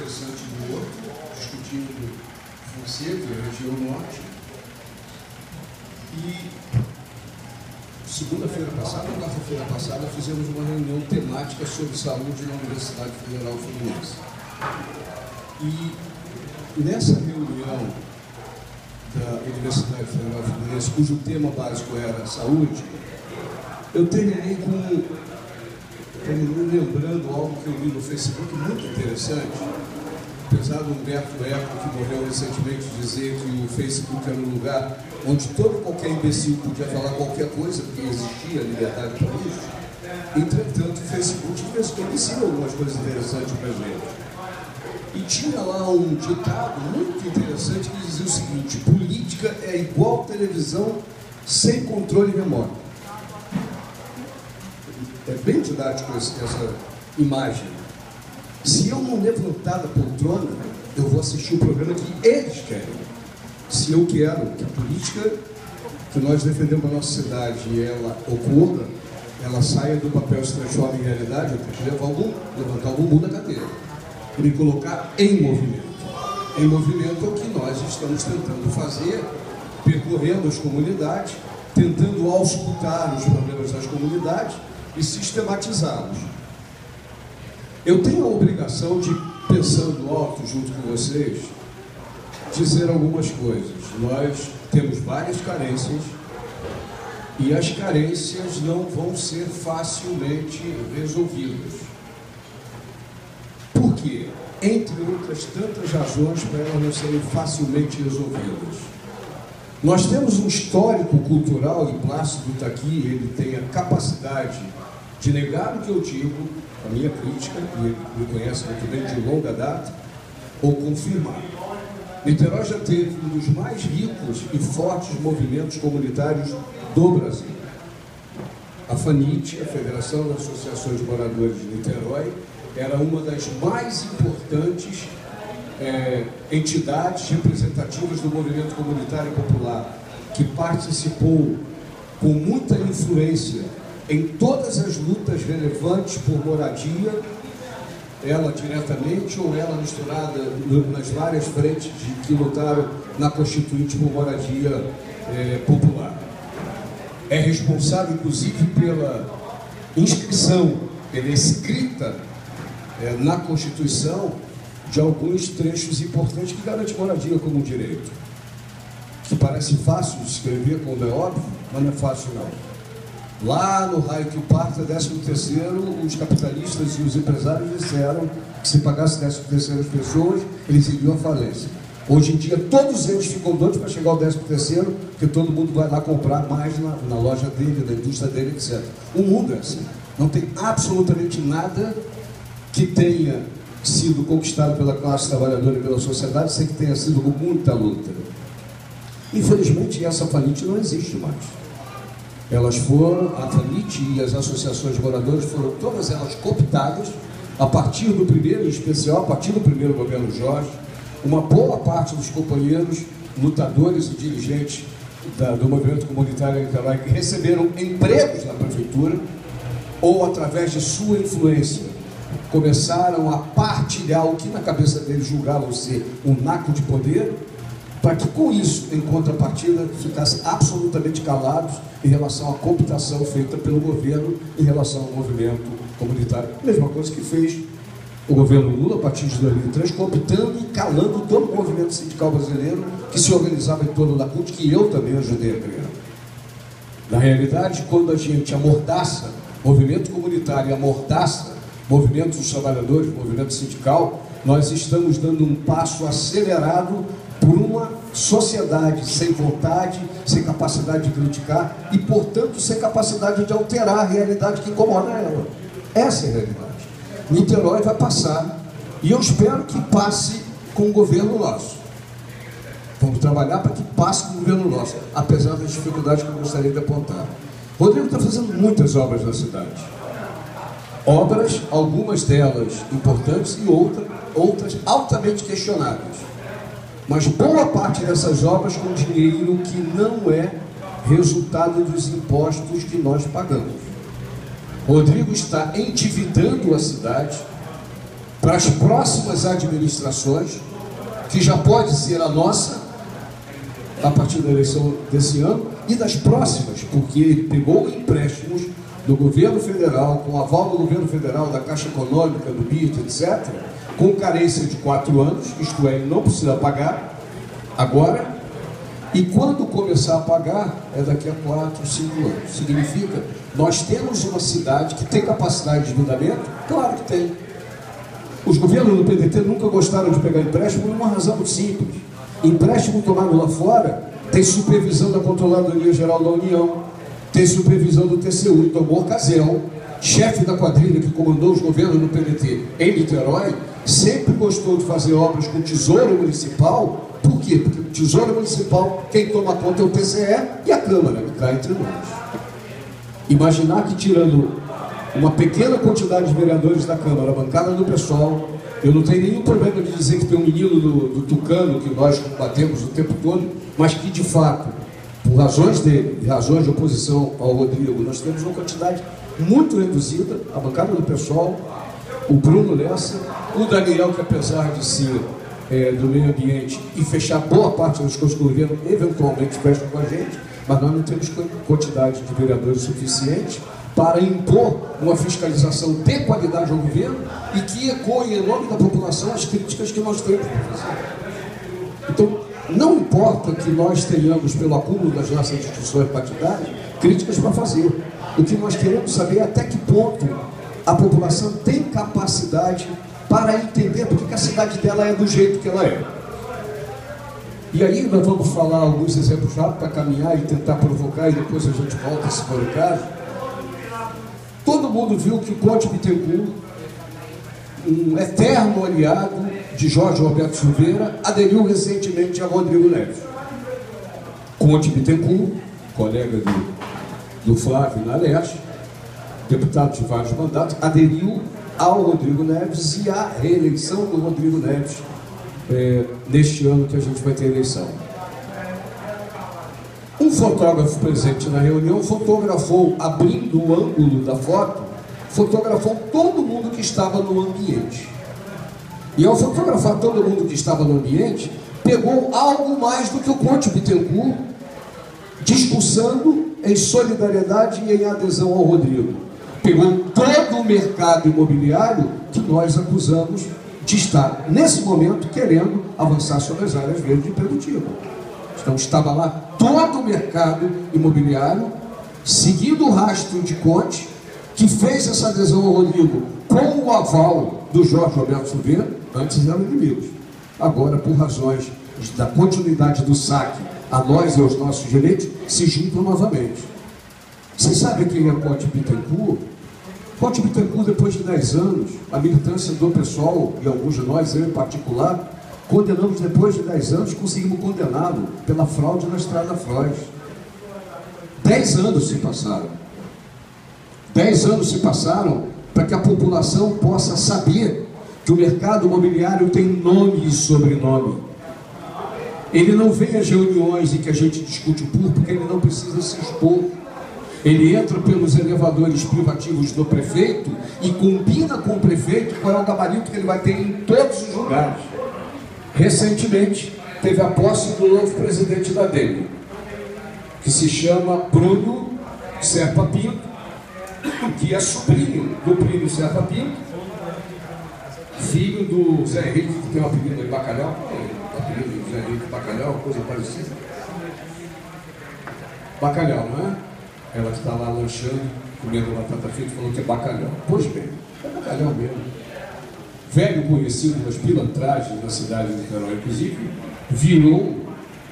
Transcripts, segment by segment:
interessante do outro, discutindo Fonseca, região norte. E segunda-feira passada, ou quarta-feira passada, fizemos uma reunião temática sobre saúde na Universidade Federal Fluminense. E nessa reunião da Universidade Federal Fluminense, cujo tema básico era saúde, eu terminei lembrando algo que eu li no Facebook muito interessante. Apesar do Humberto Eco, que morreu recentemente, dizer que o Facebook era um lugar onde qualquer imbecil podia falar qualquer coisa, porque existia liberdade para isso, entretanto, o Facebook de vez em quando ensina algumas coisas interessantes para a gente. E tinha lá um ditado muito interessante que dizia o seguinte: política é igual televisão sem controle remoto. É bem didático essa imagem. Se eu não levantar da poltrona, eu vou assistir o programa que eles querem. Se eu quero que a política que nós defendemos na nossa cidade ela ocorra, ela saia do papel e se transforme em realidade, eu tenho que levantar o bumbum da cadeira e me colocar em movimento. Em movimento é o que nós estamos tentando fazer, percorrendo as comunidades, tentando auscultar os problemas das comunidades e sistematizá-los. Eu tenho a obrigação de, pensando alto junto com vocês, dizer algumas coisas. Nós temos várias carências e as carências não vão ser facilmente resolvidas. Por quê? Entre outras tantas razões para elas não serem facilmente resolvidas. Nós temos um histórico cultural, e Plácido está aqui, ele tem a capacidade de negar o que eu digo, a minha crítica, e ele me conhece muito bem de longa data, ou confirmar. Niterói já teve um dos mais ricos e fortes movimentos comunitários do Brasil. A FANIT, a Federação das Associações de Moradores de Niterói, era uma das mais importantes entidades representativas do movimento comunitário popular, que participou com muita influência em todas as lutas relevantes por moradia, ela diretamente ou ela misturada nas várias frentes que lutaram na Constituinte por moradia popular. É responsável, inclusive, pela inscrição, pela escrita na Constituição de alguns trechos importantes que garantem moradia como um direito. Que parece fácil de escrever, quando é óbvio, mas não é fácil não. Lá no raio que parta 13º, os capitalistas e os empresários disseram que se pagasse 13º às pessoas, eles iriam à falência. Hoje em dia, todos eles ficam doidos para chegar ao 13º, porque todo mundo vai lá comprar mais na loja dele, na indústria dele, etc. O mundo é assim. Não tem absolutamente nada que tenha sido conquistado pela classe trabalhadora e pela sociedade sem que tenha sido com muita luta. Infelizmente, essa FANIT não existe mais. Elas foram, a FANIT e as associações de moradores foram todas elas cooptadas a partir do primeiro, em especial a partir do primeiro governo Jorge. Uma boa parte dos companheiros, lutadores e dirigentes do movimento comunitário em Niterói que receberam empregos na prefeitura ou através de sua influência começaram a partilhar o que na cabeça deles julgavam ser um naco de poder, para que com isso, em contrapartida, ficassem absolutamente calados em relação à cooptação feita pelo governo em relação ao movimento comunitário. Mesma coisa que fez o governo Lula a partir de 2003, cooptando e calando todo o movimento sindical brasileiro que se organizava em torno da CUT, que eu também ajudei a criar. Na realidade, quando a gente amordaça movimento comunitário e amordaça movimento dos trabalhadores, movimento sindical, nós estamos dando um passo acelerado por uma sociedade sem vontade, sem capacidade de criticar e, portanto, sem capacidade de alterar a realidade que incomoda ela. Essa é a realidade. Niterói vai passar, e eu espero que passe com o governo nosso. Vamos trabalhar para que passe com o governo nosso, apesar das dificuldades que eu gostaria de apontar. Rodrigo está fazendo muitas obras na cidade. Obras, algumas delas importantes e outras altamente questionáveis. Mas boa parte dessas obras com dinheiro que não é resultado dos impostos que nós pagamos. Rodrigo está endividando a cidade para as próximas administrações, que já pode ser a nossa, a partir da eleição desse ano, e das próximas, porque ele pegou empréstimos do governo federal, com aval do governo federal, da Caixa Econômica, do BID, etc., com carência de 4 anos, isto é, ele não precisa pagar agora, e quando começar a pagar, é daqui a 4, 5 anos. Significa, nós temos uma cidade que tem capacidade de endividamento? Claro que tem. Os governos do PDT nunca gostaram de pegar empréstimo por uma razão muito simples. Empréstimo tomado lá fora tem supervisão da Controladoria Geral da União, tem supervisão do TCU. Então, Borcazel, chefe da quadrilha que comandou os governos do PDT em Niterói, sempre gostou de fazer obras com tesouro municipal. Por quê? Porque o tesouro municipal, quem toma conta é o TCE e a Câmara, que está entre nós. Imaginar que tirando uma pequena quantidade de vereadores da Câmara, a bancada do PSOL, eu não tenho nenhum problema de dizer que tem um menino do Tucano, que nós combatemos o tempo todo, mas que de fato, por razões dele, razões de oposição ao Rodrigo, nós temos uma quantidade muito reduzida, a bancada do PSOL, o Bruno Lessa, o Daniel, que apesar de ser do meio ambiente e fechar boa parte das coisas que o governo eventualmente fecha com a gente, mas nós não temos quantidade de vereadores suficiente para impor uma fiscalização de qualidade ao governo e que ecoe em nome da população as críticas que nós temos para fazer. Então, não importa que nós tenhamos, pelo acúmulo das nossas instituições partidárias, críticas para fazer. O que nós queremos saber é até que ponto a população tem capacidade para entender porque que a cidade dela é do jeito que ela é. E aí nós vamos falar alguns exemplos rápidos para caminhar e tentar provocar, e depois a gente volta, se for o caso. Todo mundo viu que o Conde Bittencourt, um eterno aliado de Jorge Roberto Silveira, aderiu recentemente a Rodrigo Neves. Conde Bittencourt, colega do Flávio na Leste, deputado de vários mandatos, aderiu ao Rodrigo Neves e à reeleição do Rodrigo Neves neste ano que a gente vai ter eleição. Um fotógrafo presente na reunião fotografou, abrindo o ângulo da foto, fotografou todo mundo que estava no ambiente. E ao fotografar todo mundo que estava no ambiente, pegou algo mais do que o Conde Bittencourt, discursando em solidariedade e em adesão ao Rodrigo. Pegou todo o mercado imobiliário que nós acusamos de estar, nesse momento, querendo avançar sobre as áreas verdes e produtivas. Então, estava lá todo o mercado imobiliário, seguindo o rastro de Conde, que fez essa adesão ao Rodrigo com o aval do Jorge Roberto Silveira. Antes eram inimigos. Agora, por razões da continuidade do saque a nós e aos nossos direitos, se juntam novamente. Vocês sabem quem é Conde Bittencourt? Conde Bittencourt, depois de 10 anos, a militância do PSOL e alguns de nós, eu em particular, condenamos depois de 10 anos, conseguimos condená-lo pela fraude na Estrada Frois. 10 anos se passaram. 10 anos se passaram para que a população possa saber que o mercado imobiliário tem nome e sobrenome. Ele não vem às reuniões em que a gente discute o PUR porque ele não precisa se expor. Ele entra pelos elevadores privativos do prefeito e combina com o prefeito qual é o gabarito que ele vai ter em todos os lugares. Recentemente, teve a posse do novo presidente da DEM, que se chama Bruno Serpa Pinto, que é sobrinho do Plínio Serpa Pinto, filho do Zé Henrique, que tem um apelido de Bacalhau, o apelido do Zé Henrique Bacalhau, coisa parecida. Bacalhau, não é? Ela que está lá lanchando, comendo batata frita, falou que é bacalhau. Pois bem, é bacalhau mesmo. Velho conhecido das pilantragens da cidade de Niterói, inclusive, virou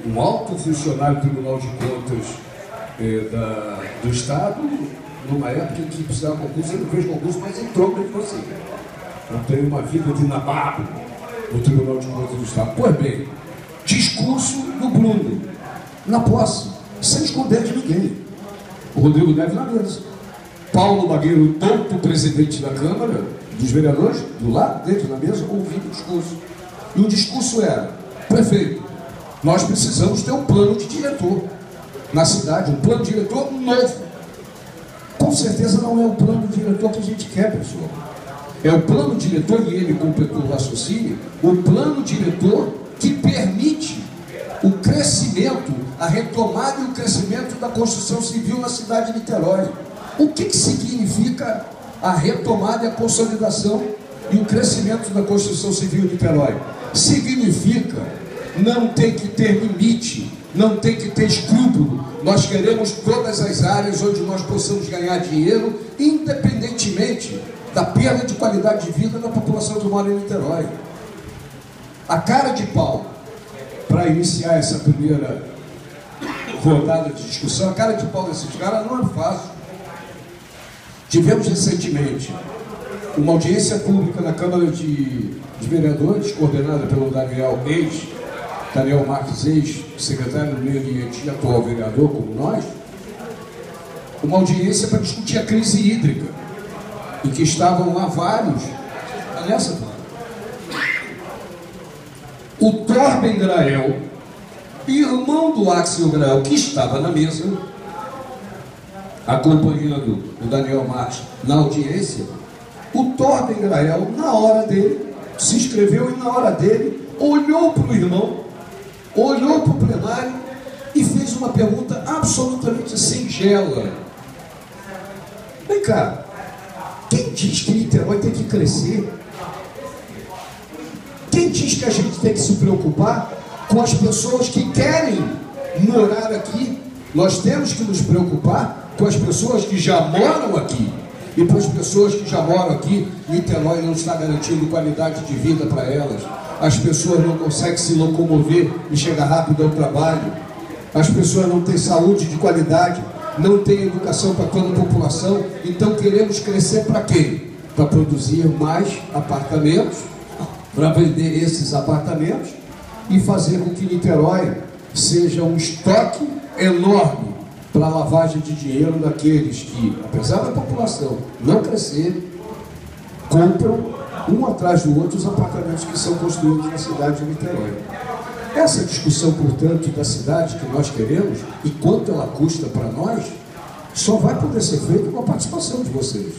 um alto funcionário do Tribunal de Contas do Estado, numa época em que precisava de concurso, ele não fez concurso, mas entrou para você. Então tem uma vida de nabarro no Tribunal de Contas do Estado. Pois bem, discurso do Bruno, na posse, sem esconder de ninguém. O Rodrigo Neves na mesa. Paulo Magueiro, tanto presidente da Câmara, dos vereadores, do lado dele na mesa, ouvindo o discurso. E o discurso era: prefeito, nós precisamos ter um plano de diretor na cidade, um plano de diretor novo. Com certeza não é o plano de diretor que a gente quer, pessoal. É o plano diretor, e ele completou o raciocínio, o plano diretor que permite o crescimento, a retomada e o crescimento da construção civil na cidade de Niterói. O que significa a retomada e a consolidação e o crescimento da construção civil em Niterói? Significa não ter que ter limite, não ter que ter escrúpulo. Nós queremos todas as áreas onde nós possamos ganhar dinheiro, independentemente da perda de qualidade de vida da população que mora em Niterói. A cara de pau, para iniciar essa primeira rodada de discussão, a cara de pau desses caras não é fácil. Tivemos recentemente uma audiência pública na Câmara de Vereadores, coordenada pelo Daniel Marques, ex-secretário do Meio Ambiente e atual vereador, como nós, uma audiência para discutir a crise hídrica, em que estavam lá vários, nessa o Torben Grael, irmão do Axel Grael, que estava na mesa, acompanhando o Daniel Marques na audiência. O Torben Grael, na hora dele, se inscreveu e na hora dele, olhou para o irmão, olhou para o plenário e fez uma pergunta absolutamente singela. Vem cá, quem diz que Niterói tem que crescer? Quem diz que a gente tem que se preocupar com as pessoas que querem morar aqui? Nós temos que nos preocupar com as pessoas que já moram aqui. E para as pessoas que já moram aqui, Niterói não está garantindo qualidade de vida para elas. As pessoas não conseguem se locomover e chegar rápido ao trabalho. As pessoas não têm saúde de qualidade, não têm educação para toda a população. Então queremos crescer para quê? Para produzir mais apartamentos, para vender esses apartamentos e fazer com que Niterói seja um estoque enorme para a lavagem de dinheiro daqueles que, apesar da população não crescer, compram um atrás do outro os apartamentos que são construídos na cidade de Niterói. Essa discussão, portanto, da cidade que nós queremos e quanto ela custa para nós, só vai poder ser feita com a participação de vocês.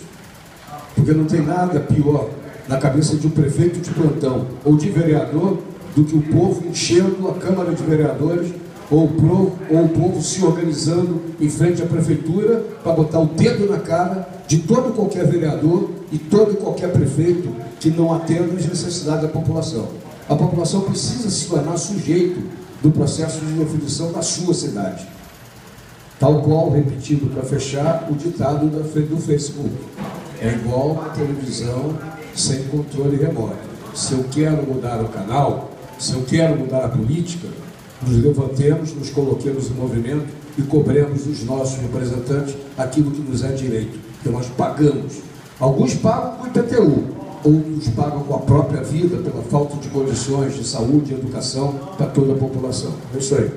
Porque não tem nada pior na cabeça de um prefeito de plantão ou de vereador do que o povo enchendo a Câmara de Vereadores ou o povo se organizando em frente à prefeitura para botar o dedo na cara de todo e qualquer vereador e todo e qualquer prefeito que não atenda às necessidades da população. A população precisa se tornar sujeito do processo de definição da sua cidade. Tal qual, repetindo para fechar, o ditado do Facebook. É igual a televisão sem controle remoto. Se eu quero mudar o canal, se eu quero mudar a política, nos levantemos, nos coloquemos em movimento e cobremos dos nossos representantes aquilo que nos é direito, que nós pagamos. Alguns pagam com o IPTU, outros pagam com a própria vida pela falta de condições de saúde e educação para toda a população. É isso aí.